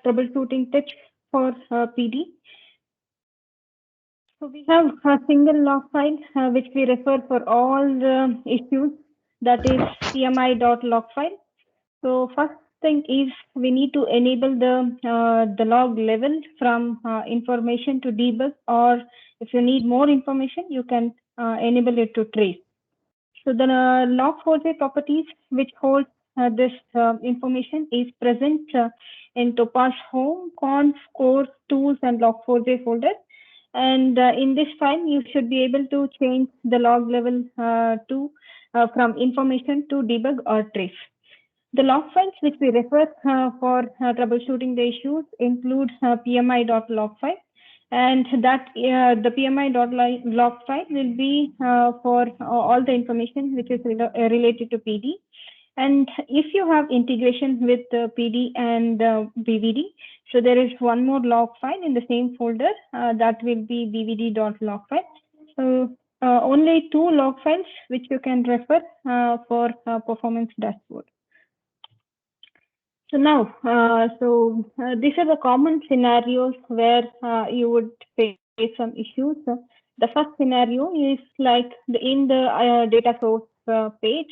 troubleshooting tips for PD. So we have a single log file which we refer for all the issues, that is pmi.log file. So first thing is we need to enable the log level from information to debug, or if you need more information, you can enable it to trace. So the log4j properties which hold this information is present in Topaz home, conf, course, tools, and log4j folder. And in this file, you should be able to change the log level to from information to debug or trace. The log files which we refer for troubleshooting the issues include pmi.log file, and that the pmi.log file will be for all the information which is related to PD. And if you have integration with PD and BVD, so there is one more log file in the same folder that will be bvd.log file. So only two log files which you can refer for performance dashboard. So now, these are the common scenarios where you would face some issues. The first scenario is like in the data source page,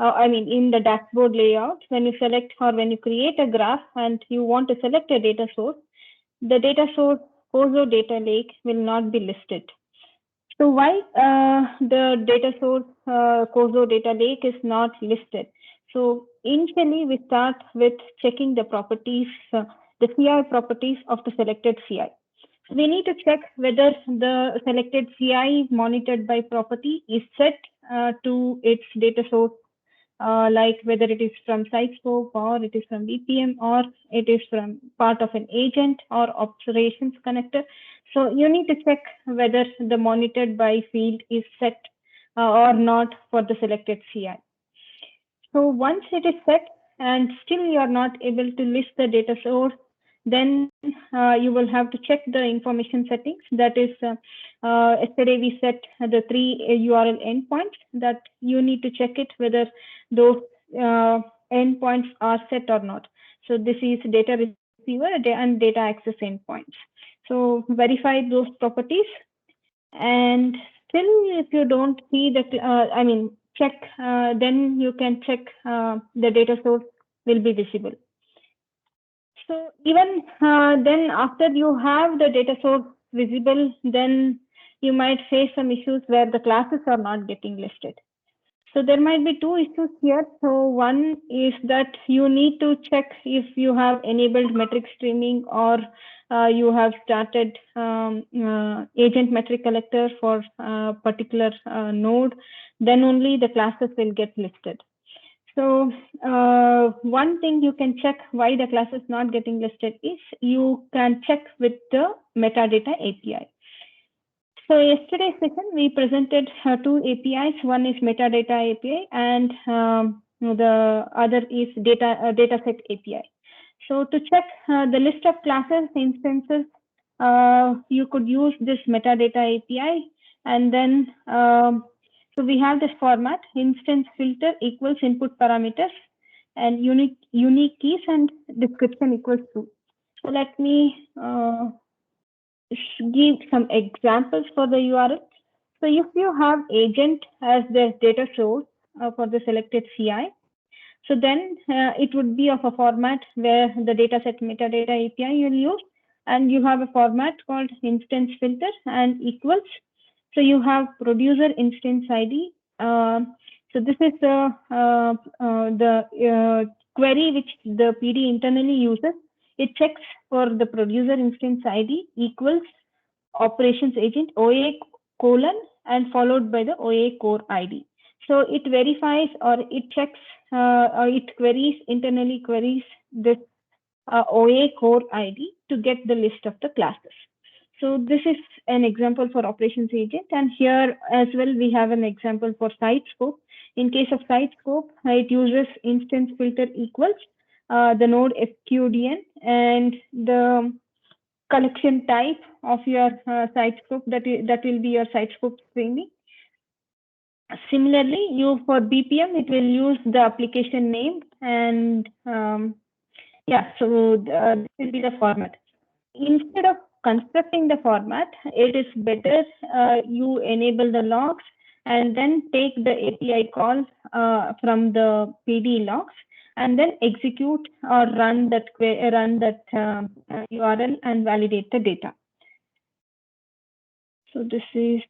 in the dashboard layout, when you select or when you create a graph and you want to select a data source, the data source COSO data lake will not be listed. So why the data source COSO data lake is not listed? So initially we start with checking the properties, the CI properties of the selected CI. So we need to check whether the selected CI monitored by property is set to its data source, like whether it is from site scope or it is from BPM or it is from part of an agent or operations connector. So you need to check whether the monitored by field is set or not for the selected CI. So once it is set and still you are not able to list the data source, then you will have to check the information settings. That is, yesterday we set the 3 URL endpoints that you need to check it whether those endpoints are set or not. So this is data receiver and data access endpoints. So verify those properties, and still if you don't see the check, then you can check the data source will be visible. So even then, after you have the data source visible, then you might face some issues where the classes are not getting listed. So there might be two issues here. So one is that you need to check if you have enabled metric streaming or you have started agent metric collector for a particular node, then only the classes will get listed. So one thing you can check why the class is not getting listed is you can check with the metadata API. So yesterday's session, we presented two APIs. One is metadata API and the other is dataset API. So to check the list of classes instances, you could use this metadata API, and then so we have this format: instance filter equals input parameters and unique keys and description equals true. So let me give some examples for the URL. So if you have agent as the data source for the selected CI, so then it would be of a format where the dataset metadata API you'll use, and you have a format called instance filter and equals. So you have producer instance ID. So this is the query which the PD internally uses. It checks for the producer instance ID equals operations agent OA colon and followed by the OA core ID. So it verifies or it checks or it queries, internally queries this OA core ID to get the list of the classes. So this is an example for operations agent, and here as well we have an example for site scope. In case of site scope, it uses instance filter equals the node FQDN and the collection type of your site scope, that will be your site scope streaming. Similarly, you for BPM, it will use the application name and Yeah, so this will be the format. Instead of constructing the format, it is better you enable the logs and then take the API call from the PD logs and then execute or run that URL and validate the data. So this is,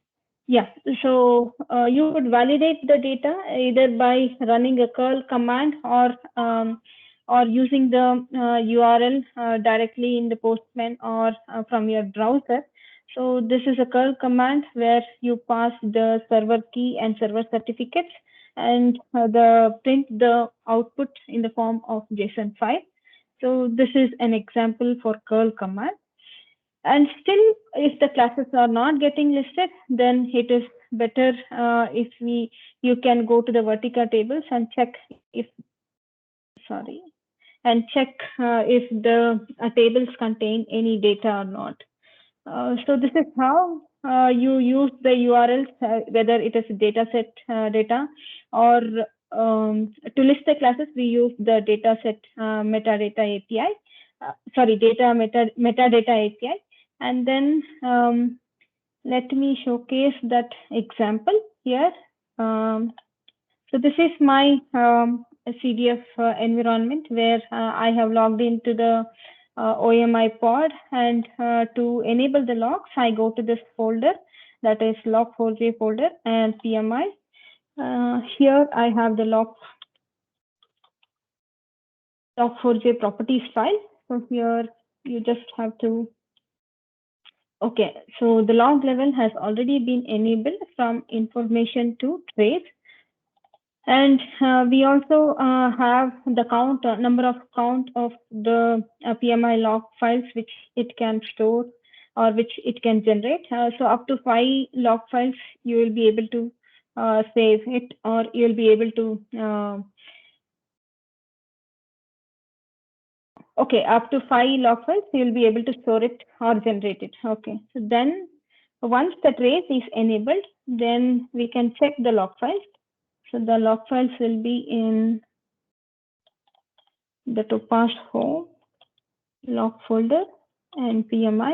yeah, so you would validate the data either by running a curl command or using the URL directly in the Postman or from your browser. So this is a curl command where you pass the server key and server certificates and print the output in the form of JSON file. So this is an example for curl command. And still, if the classes are not getting listed, then it is better if you can go to the Vertica tables and check if, sorry, and check if the tables contain any data or not. So this is how you use the URLs, whether it is dataset data or to list the classes, we use the dataset metadata API. Metadata API. And then let me showcase that example here. So this is my CDF environment where I have logged into the OMI pod, and to enable the logs, I go to this folder, that is log4j folder and PMI. Here I have the log4j properties file. So here you just have to, okay, so the log level has already been enabled from information to trace. And we also have the number of count of the PMI log files which it can store or which it can generate. So up to 5 log files you will be able to save it, or you'll be able to okay, up to 5 log files you'll be able to store it or generate it. Okay, so then once the trace is enabled, then we can check the log files. So the log files will be in the Topaz home log folder and PMI.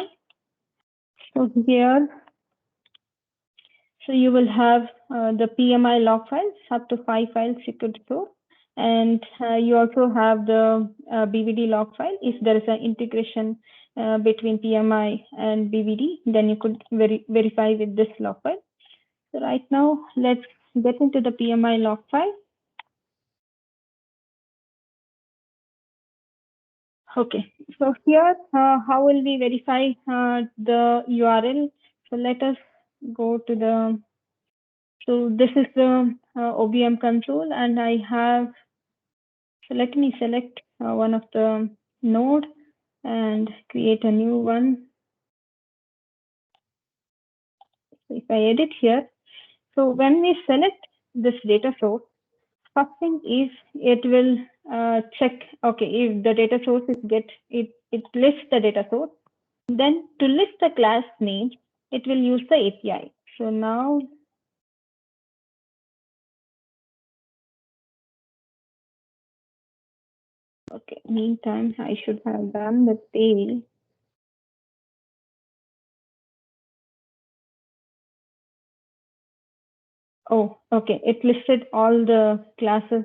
So here, so you will have the PMI log files, up to 5 files you could store. And you also have the BVD log file. If there is an integration between PMI and BVD, then you could verify with this log file. So right now, let's get into the PMI log file. Okay, so here, how will we verify the URL? So let us go to the, so this is the OBM console, and I have, so let me select one of the node and create a new one. So if I edit here, so when we select this data source, first thing is it will check, okay, if the data source is it lists the data source. Then to list the class name, it will use the API. So now, okay, meantime, I should have done the tail. Oh, okay, it listed all the classes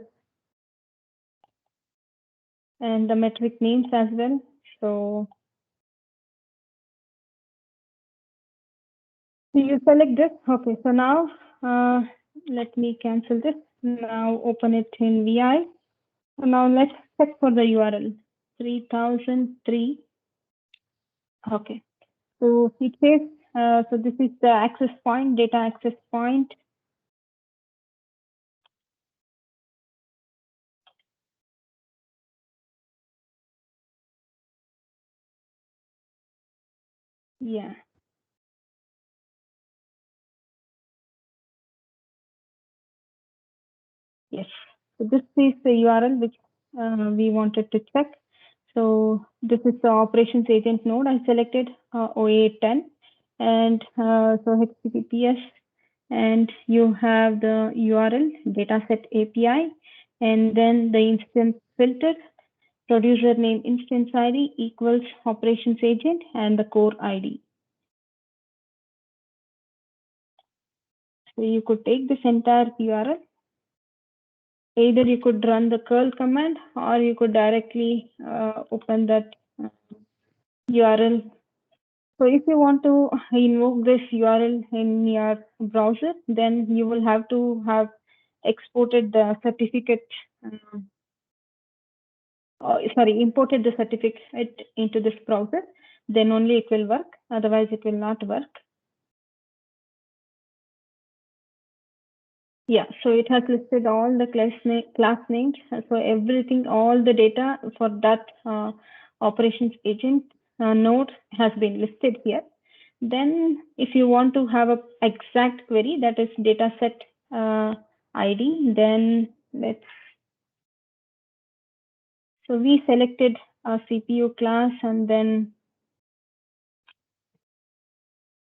and the metric names as well. So you select this. Okay, so now let me cancel this. Now open it in VI. So now let's check for the URL 3003. Okay, so it says, so this is the access point, data access point. Yeah. Yes. So this is the URL which we wanted to check. So this is the operations agent node. I selected OA10 and so HTTPS, and you have the URL dataset API, and then the instance filter, producer name instance ID equals operations agent and the core ID. So you could take this entire URL. Either you could run the curl command or you could directly open that URL. So if you want to invoke this URL in your browser, then you will have to have exported the certificate, imported the certificate into this browser. Then only it will work. Otherwise, it will not work. Yeah, so it has listed all the class names. So everything, all the data for that operations agent node has been listed here. Then if you want to have a exact query, that is data set ID, then so we selected a CPU class and then,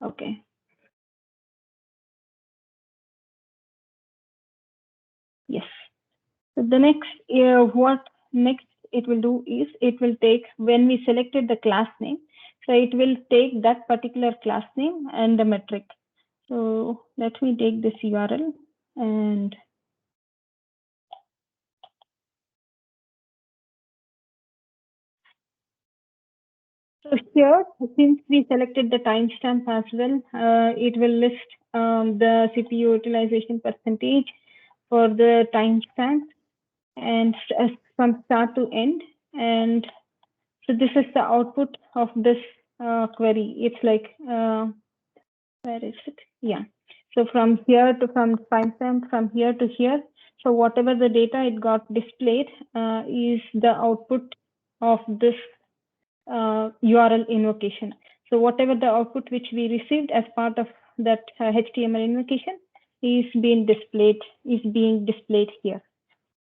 okay. Yes. So the next, what next it will do is it will take, when we selected the class name, so it will take that particular class name and the metric. So let me take this URL and so here, since we selected the timestamp as well, it will list the CPU utilization percentage for the timestamp and from start to end. And so this is the output of this query. It's like, where is it? Yeah. So from here to from timestamp, from here to here. So whatever the data it got displayed is the output of this URL invocation. So whatever the output which we received as part of that HTML invocation is being displayed here.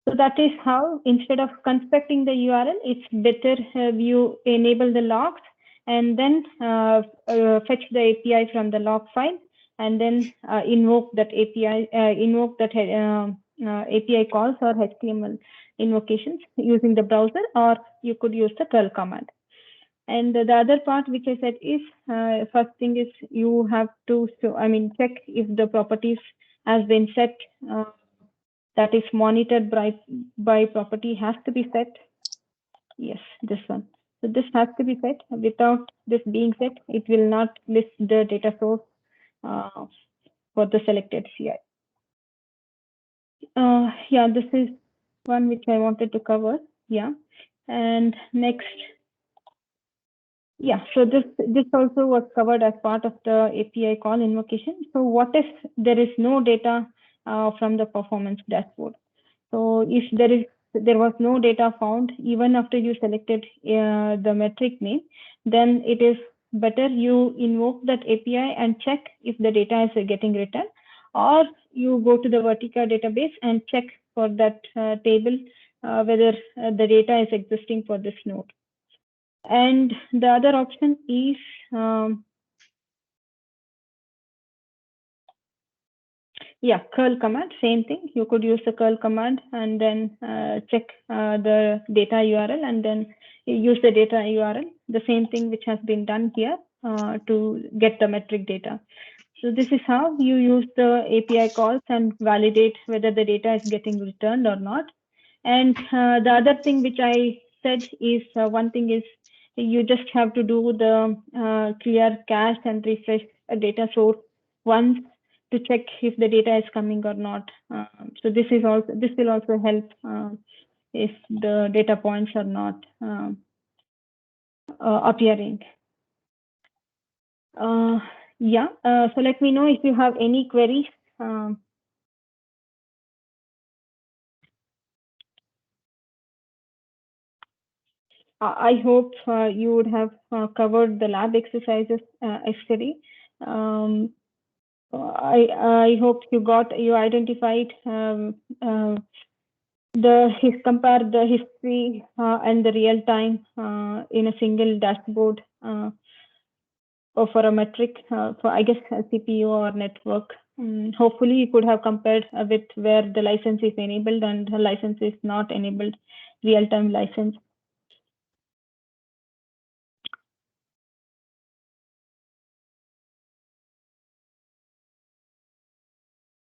So that is how, instead of constructing the URL, it's better you enable the logs and then fetch the API from the log file and then invoke that API, API calls or HTML invocations using the browser, or you could use the curl command. And the other part which I said is, first thing is you have to, check if the properties has been set, that is monitored by property has to be set. Yes, this one. So this has to be set. Without this being set, it will not list the data source for the selected CI. Yeah, this is one which I wanted to cover. Yeah, and next. Yeah, so this also was covered as part of the API call invocation. So what if there is no data from the performance dashboard? So if there was no data found even after you selected the metric name, then it is better you invoke that API and check if the data is getting returned, or you go to the Vertica database and check for that table whether the data is existing for this node. And the other option is curl command, same thing. You could use the curl command and then check the data URL and then use the data URL, the same thing which has been done here to get the metric data. So this is how you use the API calls and validate whether the data is getting returned or not. And the other thing which I said is, one thing is you just have to do the clear cache and refresh a data source once to check if the data is coming or not. So this will also help if the data points are not appearing. Yeah, so let me know if you have any queries. I hope you would have covered the lab exercises yesterday. I hope you identified compare the history and the real time in a single dashboard or for a metric for, I guess, a CPU or network. Hopefully you could have compared with where the license is enabled and the license is not enabled, real-time license.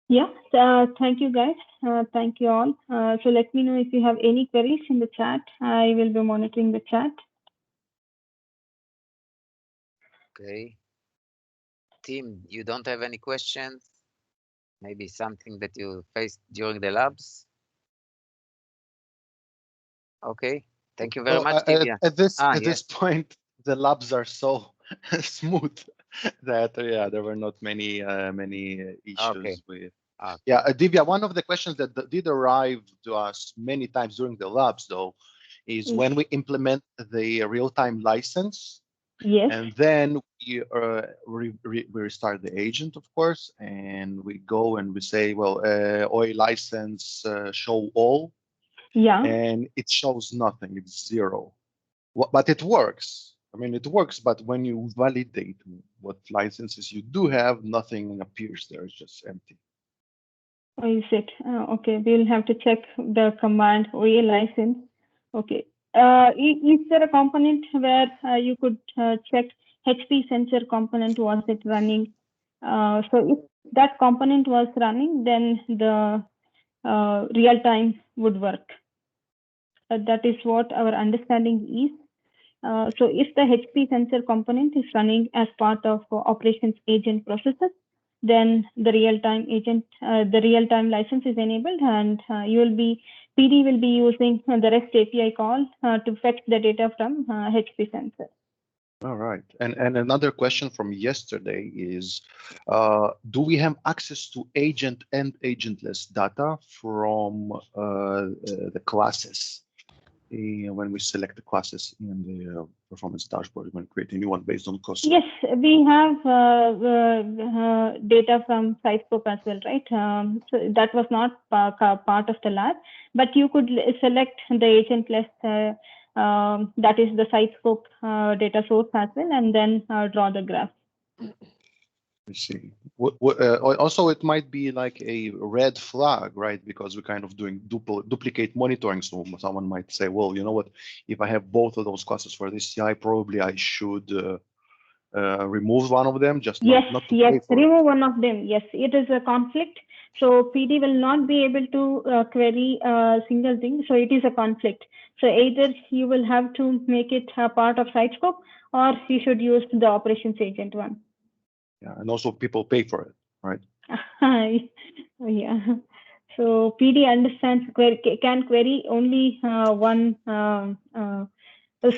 Yeah, thank you guys. Thank you all. So let me know if you have any queries in the chat. I will be monitoring the chat. Okay. Team, you don't have any questions? Maybe something that you faced during the labs? Okay. Thank you very Well, much, Divya. at this Yes. point, the labs are so smooth that yeah, there were not many Okay. issues with. Okay. Yeah, Divya, one of the questions that did arrive to us many times during the labs, though, is Mm, when we implement the real-time license, yes, and then we restart the agent, of course, and we go and we say, well, OI license show all, yeah. and it shows nothing. It's zero. But it works. I mean, it works, but when you validate what licenses you do have, nothing appears there. It's just empty. Oh, is it? Okay, we'll have to check the command real license. Okay. Is there a component where you could check HP sensor component, was it running? So if that component was running, then the real time would work. That is what our understanding is. So if the HP sensor component is running as part of operations agent processes, then the real-time license is enabled, and PD will be using the REST API call to fetch the data from HP sensor. All right. And another question from yesterday is, do we have access to agent and agentless data from the classes when we select the classes in the performance dashboard when creating a new one based on COSO? Yes, we have data from SiteScope as well, right? So that was not part of the lab, but you could select the agentless, that is the SiteScope data source as well, and then draw the graph. I see. Also, it might be like a red flag, right? Because we're kind of doing duplicate monitoring. So someone might say, well, you know what? If I have both of those classes for this CI, probably I should remove one of them, just Yes, not to yes, pay for it. remove one of them. Yes, it is a conflict. So PD will not be able to query a single thing. So it is a conflict. So either you will have to make it a part of SiteScope, or you should use the operations agent one. Yeah, and also people pay for it, right? Yeah. So PD understands can query only one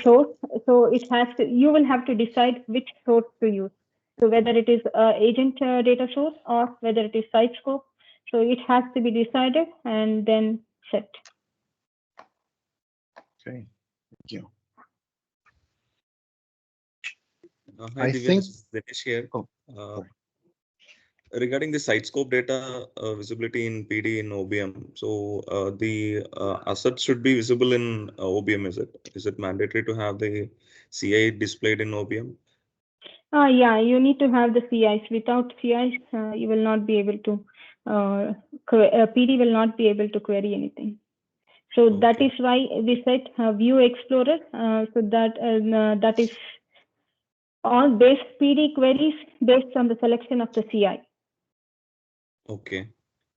source. So it has to. You will have to decide which source to use. So whether it is agent data source or whether it is site scope. So it has to be decided and then set. Okay, thank you. Hi I Divya, think. this is Dinesh here. Oh, Uh, sorry. Regarding the site scope data visibility in PD in OBM, so the assets should be visible in OBM, is it? Is it mandatory to have the CI displayed in OBM? Yeah, you need to have the CIs. Without CIs, you will not be able to. PD will not be able to query anything. So that Okay, is why we said View Explorer. So that is all base PD queries based on the selection of the CI. okay.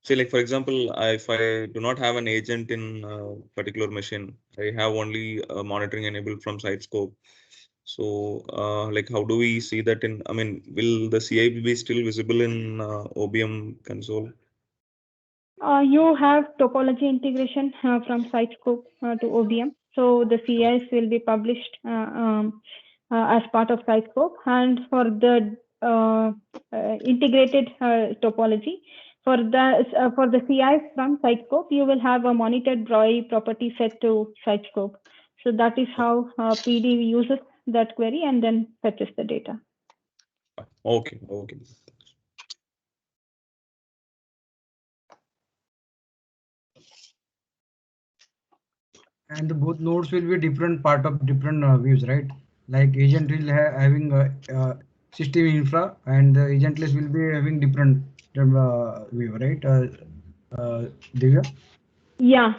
See, like for example, if I do not have an agent in particular machine, I have only monitoring enabled from site scope. So, like, how do we see that in? I mean, will the CI be still visible in OBM console? You have topology integration from Sitescope to OBM. So the CIs will be published as part of Sitescope. And for the integrated topology, for the CIs from Sitescope, you will have a monitored BROI property set to Sitescope. So that is how PD uses that query and then fetches the data. Okay, okay. And the both nodes will be different part of different views, right? Like agent will having system infra, and the agentless will be having different view, right? Divya? Yeah,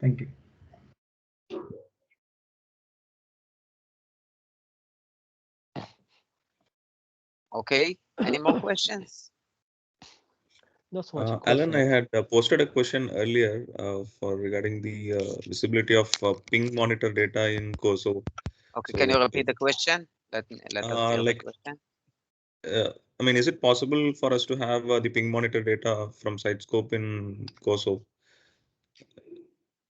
Thank you. Okay, any more questions? No, so much a Alan, I question. had posted a question earlier for regarding the visibility of ping monitor data in COSO. Okay, So, can you repeat the question? Let us hear the like, question. I mean, is it possible for us to have the ping monitor data from Sitescope in COSO?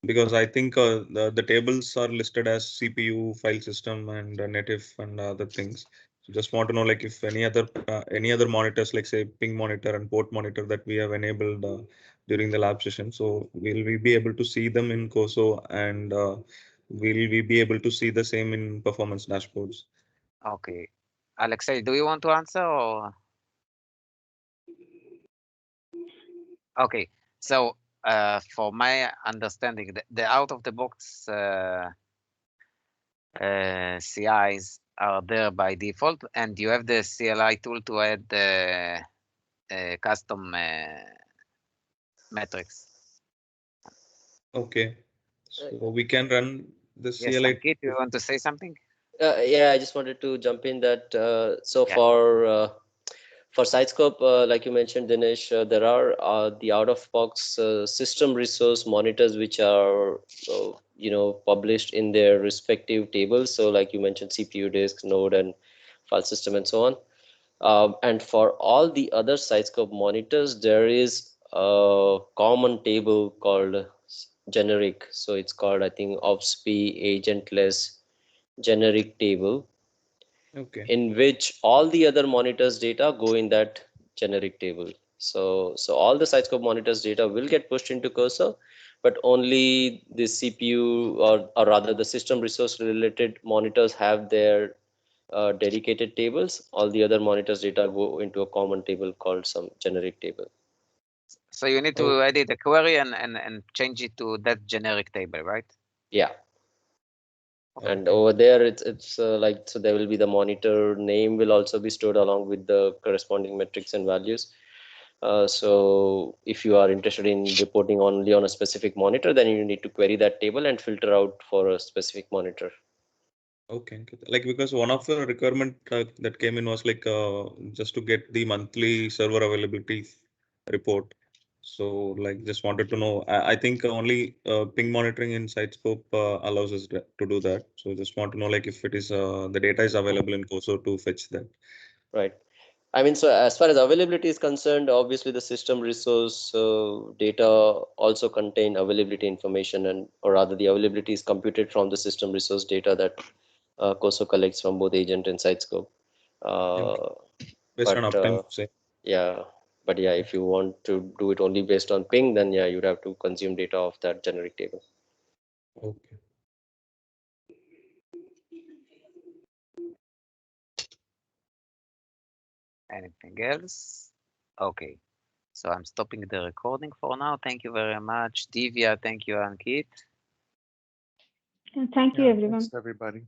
Because I think the tables are listed as CPU, file system, and native and other things. So just want to know, like, if any other monitors, like say ping monitor and port monitor that we have enabled during the lab session. So will we be able to see them in COSO, and will we be able to see the same in performance dashboards? Okay, Alexei, do you want to answer or? Okay, so for my understanding, the out-of-the-box CIs are there by default, and you have the CLI tool to add custom metrics. Okay, so we can run the Yes, CLI. Ankit, you want to say something? Yeah, I just wanted to jump in that. So Yeah. for Sitescope, like you mentioned, Dinesh, there are the out-of-box system resource monitors which are published in their respective tables. So like you mentioned, CPU, disk, node, and file system, and so on. And for all the other Sitescope monitors, there is a common table called generic. So it's called, I think, OPSB agentless generic table, Okay. in which all the other monitors data go in that generic table. So all the Sitescope monitors data will get pushed into COSO, but only the CPU or rather the system resource related monitors have their dedicated tables. All the other monitors data go into a common table called some generic table. So you need to edit the query and change it to that generic table, right? Yeah. And Okay. over there, it's like, so there will be the monitor name will also be stored along with the corresponding metrics and values. So if you are interested in reporting only on a specific monitor, then you need to query that table and filter out for a specific monitor. Okay, like because one of the requirement that came in was like just to get the monthly server availability report. So like just wanted to know. I think only ping monitoring in Sitescope allows us to do that. So just want to know like if it is the data is available in COSO to fetch that. Right. I mean, so as far as availability is concerned, obviously the system resource data also contain availability information, and or rather the availability is computed from the system resource data that COSO collects from both agent and Sitescope. Based on But uptime, say. yeah, but yeah, if you want to do it only based on ping, then yeah, you'd have to consume data of that generic table. Okay. Anything else? Okay. So I'm stopping the recording for now. Thank you very much, Divya. Thank you, Ankit. Thank you, everyone. Thanks, everybody.